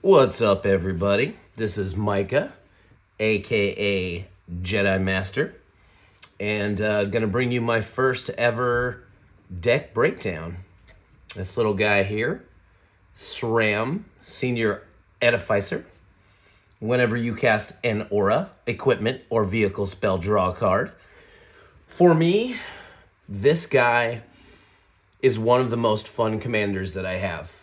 What's up, everybody? This is Micah, aka Jedi Master, and gonna bring you my first ever deck breakdown. This little guy here, Sram, Senior Edificer. Whenever you cast an aura, equipment, or vehicle spell, draw a card. For me, this guy is one of the most fun commanders that I have.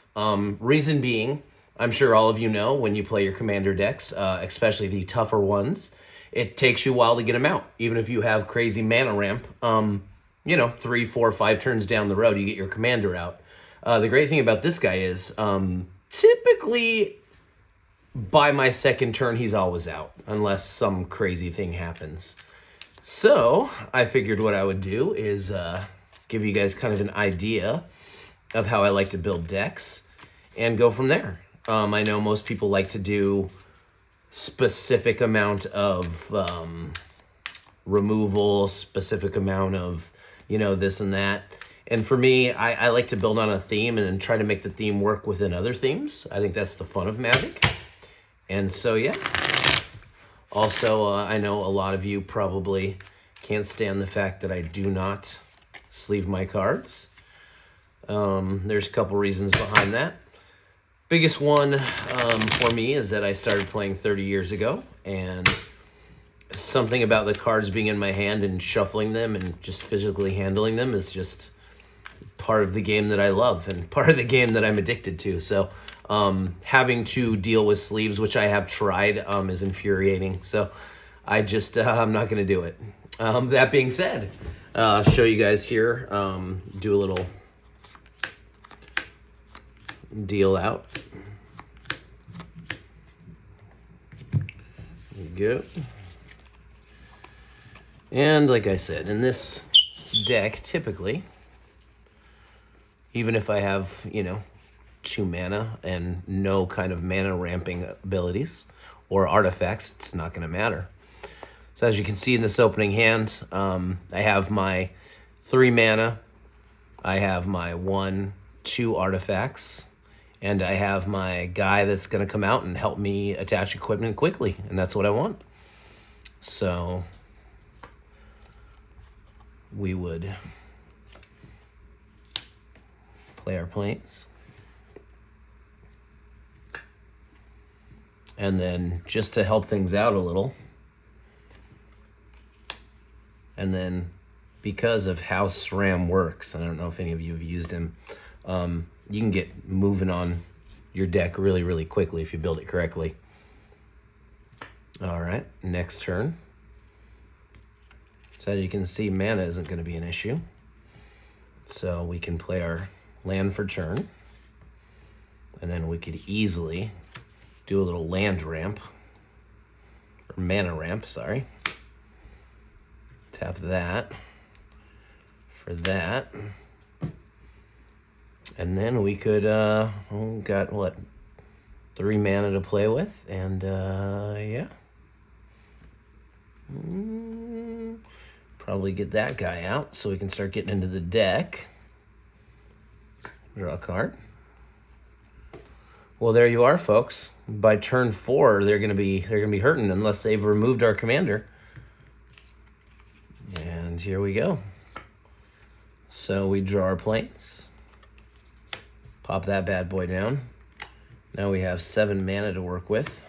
Reason being, I'm sure all of you know when you play your commander decks, especially the tougher ones, it takes you a while to get them out. Even if you have crazy mana ramp, 3, 4, 5 turns down the road, you get your commander out. The great thing about this guy is typically by my second turn, he's always out, unless some crazy thing happens. So I figured what I would do is give you guys kind of an idea of how I like to build decks and go from there. I know most people like to do specific amount of removal, specific amount of, this and that. And for me, I like to build on a theme and then try to make the theme work within other themes. I think that's the fun of Magic. And so, yeah. Also, I know a lot of you probably can't stand the fact that I do not sleeve my cards. There's a couple reasons behind that. Biggest one for me is that I started playing 30 years ago, and something about the cards being in my hand and shuffling them and just physically handling them is just part of the game that I love and part of the game that I'm addicted to. So having to deal with sleeves, which I have tried, is infuriating. So I'm not going to do it. That being said, I'll show you guys here, do a little deal out. There you go. And like I said, in this deck, typically, even if I have, 2 mana and no kind of mana ramping abilities or artifacts, it's not going to matter. So as you can see in this opening hand, I have my 3 mana, I have my 1, 2 artifacts, and I have my guy that's going to come out and help me attach equipment quickly, and that's what I want. So we would play our planes. And then just to help things out a little, and then because of how Sram works, I don't know if any of you have used him, you can get moving on your deck really, really quickly if you build it correctly. All right, next turn. So as you can see, mana isn't going to be an issue. So we can play our land for turn. And then we could easily do a little land ramp. Or mana ramp, sorry. Tap that for that. And then we could, got what? 3 mana to play with, and yeah. Probably get that guy out so we can start getting into the deck. Draw a card. Well, there you are, folks. By turn 4, they're gonna be hurting unless they've removed our commander. And here we go. So we draw our planes. Pop that bad boy down. Now we have 7 mana to work with.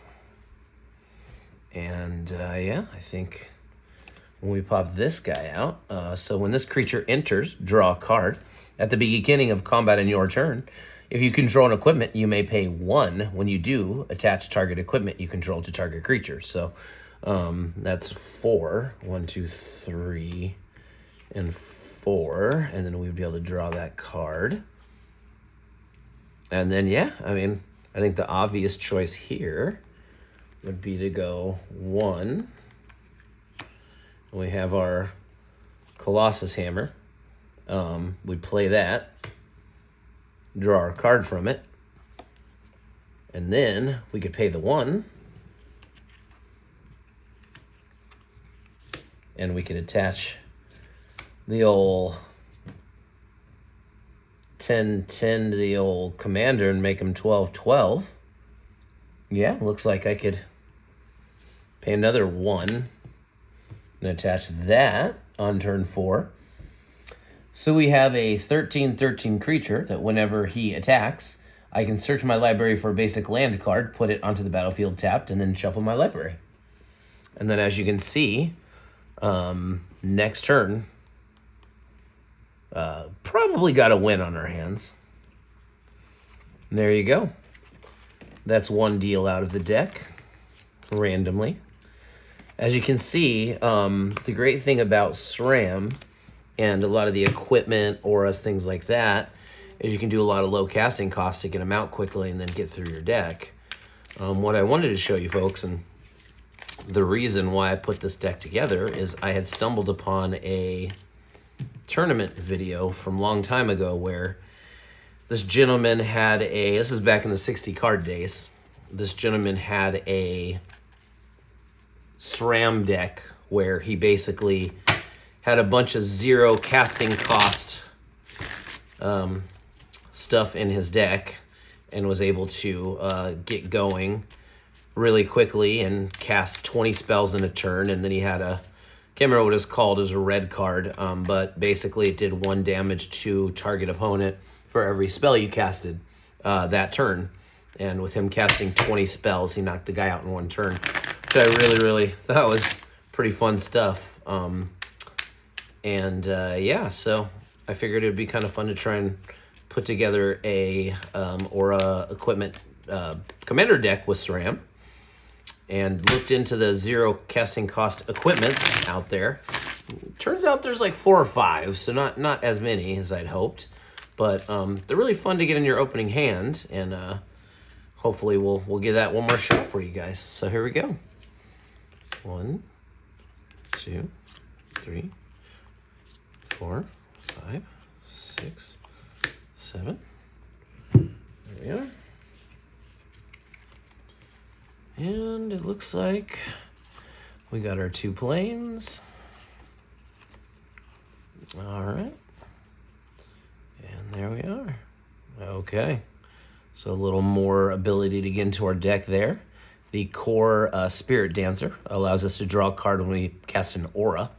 And yeah, I think when we pop this guy out, so when this creature enters, draw a card. At the beginning of combat in your turn, if you control an equipment, you may pay 1. When you do, attach target equipment you control to target creature. So that's 4. 1, 2, 3, and 4. And then we'd be able to draw that card. And then, yeah, I think the obvious choice here would be to go 1. We have our Colossus Hammer. We'd play that, draw our card from it, and then we could pay the 1, and we could attach the old 10-10 to the old commander and make him 12-12. yeah, looks like I could pay another 1 and attach that on turn 4. So we have a 13/13 creature that whenever he attacks, I can search my library for a basic land card, put it onto the battlefield tapped, and then shuffle my library. And then as you can see, next turn, probably got a win on our hands. And there you go. That's one deal out of the deck, randomly. As you can see, the great thing about Sram and a lot of the equipment, auras, things like that, is you can do a lot of low casting costs to get them out quickly and then get through your deck. What I wanted to show you folks, and the reason why I put this deck together, is I had stumbled upon a tournament video from a long time ago where this gentleman had this is back in the 60 card days, this gentleman had a SRAM deck where he basically had a bunch of 0 casting cost stuff in his deck and was able to get going really quickly and cast 20 spells in a turn. And then he had can't remember what it's called, as a red card, but basically it did 1 damage to target opponent for every spell you casted that turn. And with him casting 20 spells, he knocked the guy out in 1 turn, which I really thought was pretty fun stuff. Yeah, so I figured it would be kind of fun to try and put together a aura equipment commander deck with SRAM, and looked into the 0 casting cost equipments out there. Turns out there's like 4 or 5, so not as many as I'd hoped, but they're really fun to get in your opening hand, and hopefully we'll give that one more shot for you guys. So here we go. 1, 2, 3, 4, 5, 6, 7. There we are. And it looks like we got our 2 planes. All right. And there we are. Okay. So a little more ability to get into our deck there. The core Spirit Dancer allows us to draw a card when we cast an aura.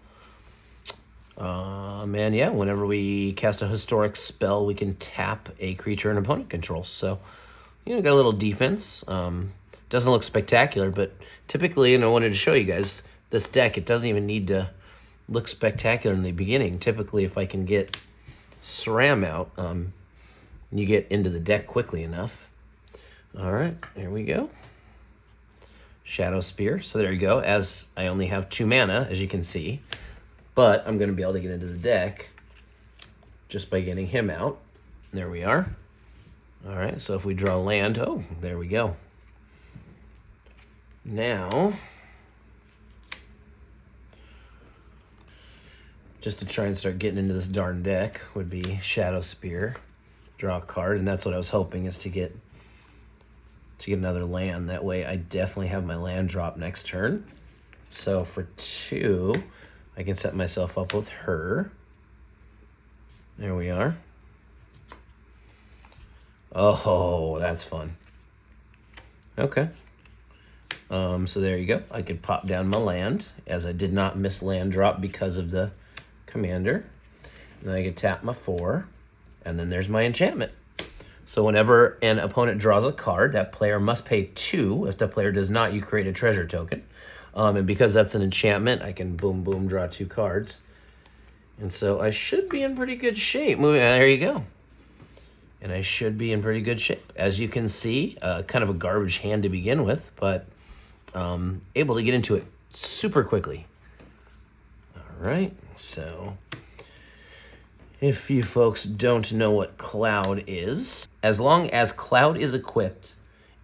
And yeah, whenever we cast a historic spell, we can tap a creature an opponent controls. So, got a little defense. Doesn't look spectacular, but typically, and I wanted to show you guys, this deck, it doesn't even need to look spectacular in the beginning. Typically, if I can get SRAM out, you get into the deck quickly enough. All right, here we go. Shadow Spear. So there you go. As I only have 2 mana, as you can see, but I'm going to be able to get into the deck just by getting him out. There we are. All right, so if we draw land, oh, there we go. Now, just to try and start getting into this darn deck would be Shadow Spear, draw a card, and that's what I was hoping, is to get another land. That way I definitely have my land drop next turn. So for 2, I can set myself up with her. There we are. Oh, that's fun. Okay. So there you go. I could pop down my land, as I did not miss land drop because of the commander. And then I could tap my 4, and then there's my enchantment. So whenever an opponent draws a card, that player must pay 2. If the player does not, you create a treasure token. And because that's an enchantment, I can boom, boom, draw 2 cards. And so I should be in pretty good shape. There you go. And I should be in pretty good shape. As you can see, kind of a garbage hand to begin with, but able to get into it super quickly. All right, so if you folks don't know what Cloud is, as long as Cloud is equipped,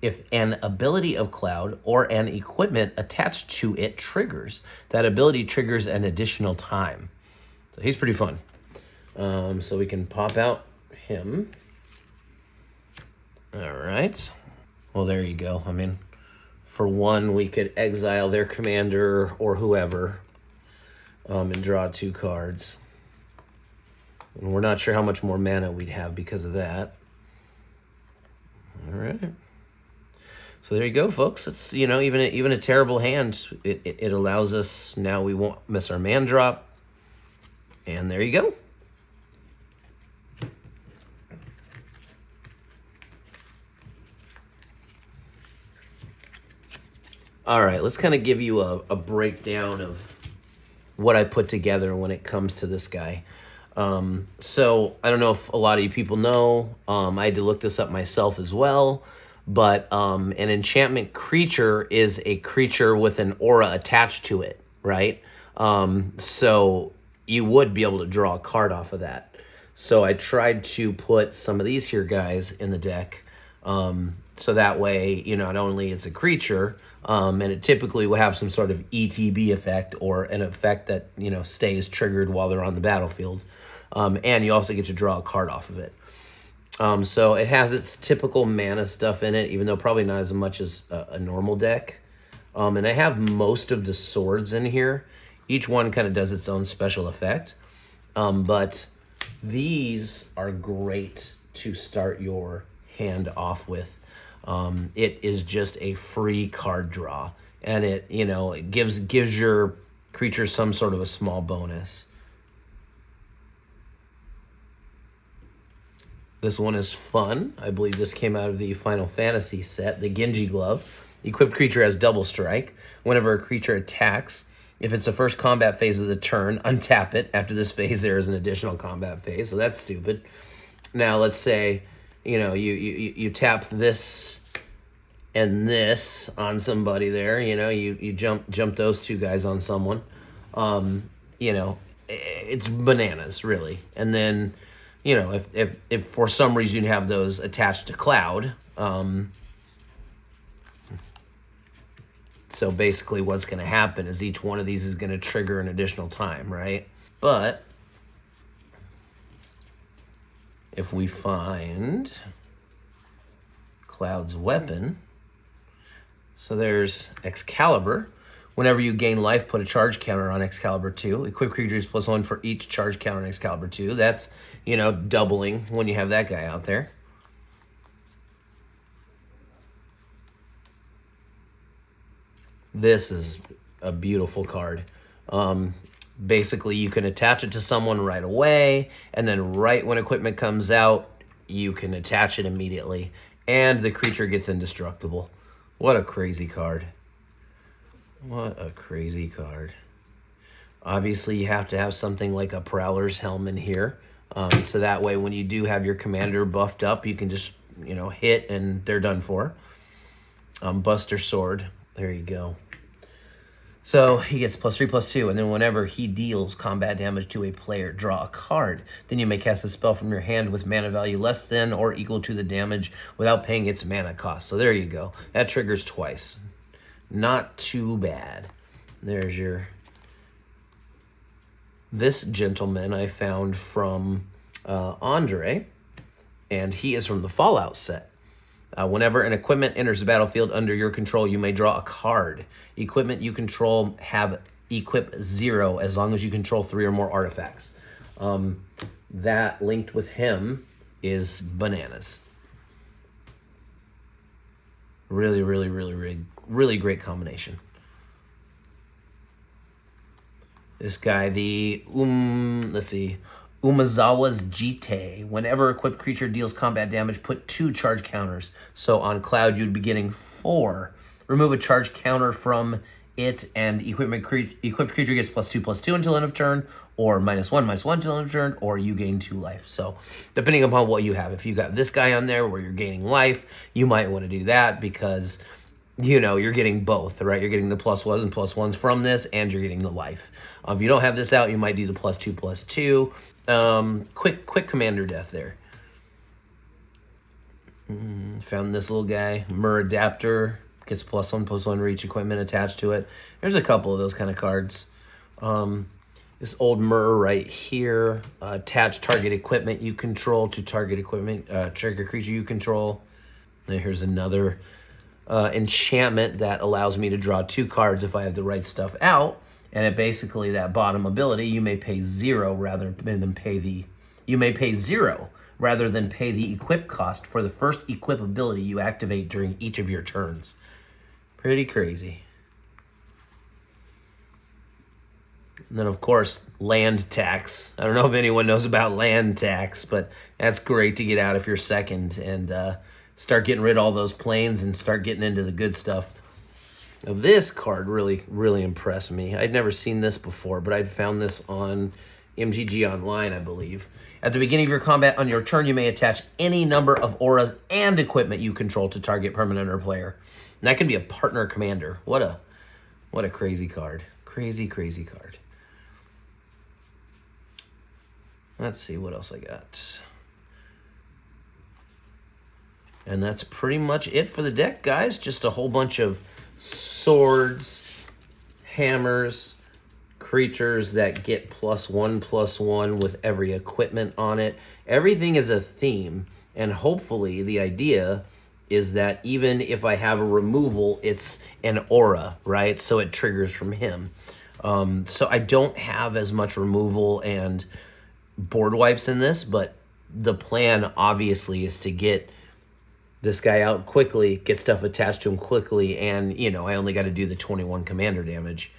if an ability of Cloud or an equipment attached to it triggers, that ability triggers an additional time. So he's pretty fun. So we can pop out him. All right. Well, there you go. I mean, for 1, we could exile their commander or whoever and draw 2 cards. And we're not sure how much more mana we'd have because of that. All right. So there you go, folks. It's, you know, even a terrible hand, it allows us, now we won't miss our man drop. And there you go. All right, let's kind of give you a breakdown of what I put together when it comes to this guy. So I don't know if a lot of you people know, I had to look this up myself as well, but an enchantment creature is a creature with an aura attached to it, right? So you would be able to draw a card off of that. So I tried to put some of these here guys in the deck, so that way, you know, not only it's a creature, and it typically will have some sort of ETB effect or an effect that, you know, stays triggered while they're on the battlefield. And you also get to draw a card off of it. So it has its typical mana stuff in it, even though probably not as much as a normal deck. And I have most of the swords in here. Each one kind of does its own special effect. But these are great to start your hand off with. It is just a free card draw, and it, you know, it gives your creature some sort of a small bonus. This one is fun. I believe this came out of the Final Fantasy set, the Genji Glove. Equipped creature has double strike. Whenever a creature attacks, if it's the first combat phase of the turn, untap it. After this phase, there is an additional combat phase, so that's stupid. Now, let's say, you know, you tap this and this on somebody there. You know, you jump those two guys on someone. You know, it's bananas, really. And then, you know, if for some reason you have those attached to Cloud, so basically what's going to happen is each one of these is going to trigger an additional time, right? But if we find Cloud's weapon, so there's Excalibur. Whenever you gain life, put a charge counter on Excalibur 2. Equip creatures +1 for each charge counter on Excalibur 2. That's, you know, doubling when you have that guy out there. This is a beautiful card. Basically, you can attach it to someone right away, and then right when equipment comes out, you can attach it immediately, and the creature gets indestructible. What a crazy card. What a crazy card. Obviously, you have to have something like a Prowler's Helm in here, so that way when you do have your commander buffed up, you can just, you know, hit and they're done for. Buster Sword. There you go. So he gets +3/+2, and then whenever he deals combat damage to a player, draw a card. Then you may cast a spell from your hand with mana value less than or equal to the damage without paying its mana cost. So there you go. That triggers twice. Not too bad. There's your... This gentleman I found from Andre, and he is from the Fallout set. Whenever an equipment enters the battlefield under your control, you may draw a card. Equipment you control have equip 0 as long as you control 3 or more artifacts. That linked with him is bananas. Really, really, really, really, really great combination. This guy, the let's see, Umezawa's Jite. Whenever equipped creature deals combat damage, put 2 charge counters. So on Cloud, you'd be getting 4. Remove a charge counter from it, and equipped creature gets +2/+2 until end of turn, or -1/-1 until end of turn, or you gain 2 life. So depending upon what you have, if you got this guy on there where you're gaining life, you might want to do that because, you know, you're getting both, right? You're getting the +1s and +1s from this, and you're getting the life. If you don't have this out, you might do the +2/+2. Quick commander death there. Found this little guy, Mur Adapter, gets +1/+1 for each equipment attached to it. There's a couple of those kind of cards. This old Mur right here, attach target equipment you control to target equipment, trigger creature you control. And here's another enchantment that allows me to draw 2 cards if I have the right stuff out. And it basically, that bottom ability, you may pay 0 rather than pay the... You may pay 0 rather than pay the equip cost for the first equip ability you activate during each of your turns. Pretty crazy. And then, of course, land tax. I don't know if anyone knows about land tax, but that's great to get out if you're second and start getting rid of all those planes and start getting into the good stuff. Now, this card really impressed me. I'd never seen this before, but I'd found this on MTG Online, I believe. At the beginning of your combat on your turn, you may attach any number of auras and equipment you control to target permanent or player. And that can be a partner commander. What a crazy card. Crazy card. Let's see what else I got. And that's pretty much it for the deck, guys. Just a whole bunch of swords, hammers, creatures that get +1/+1 with every equipment on it. Everything is a theme, and hopefully the idea is that even if I have a removal, it's an aura, right? So it triggers from him. So I don't have as much removal and board wipes in this, but the plan obviously is to get this guy out quickly, get stuff attached to him quickly, and, you know, I only got to do the 21 commander damage.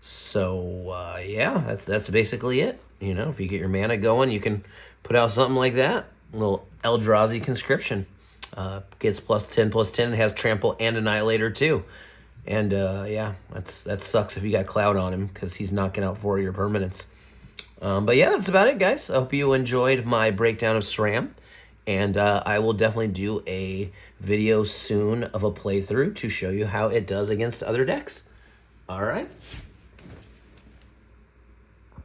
So, yeah, that's basically it. You know, if you get your mana going, you can put out something like that. A little Eldrazi Conscription. Gets +10/+10, has Trample and Annihilator too. And, yeah, that sucks if you got Cloud on him because he's knocking out 4 of your permanents. But yeah, that's about it, guys. I hope you enjoyed my breakdown of Sram. And I will definitely do a video soon of a playthrough to show you how it does against other decks. All right.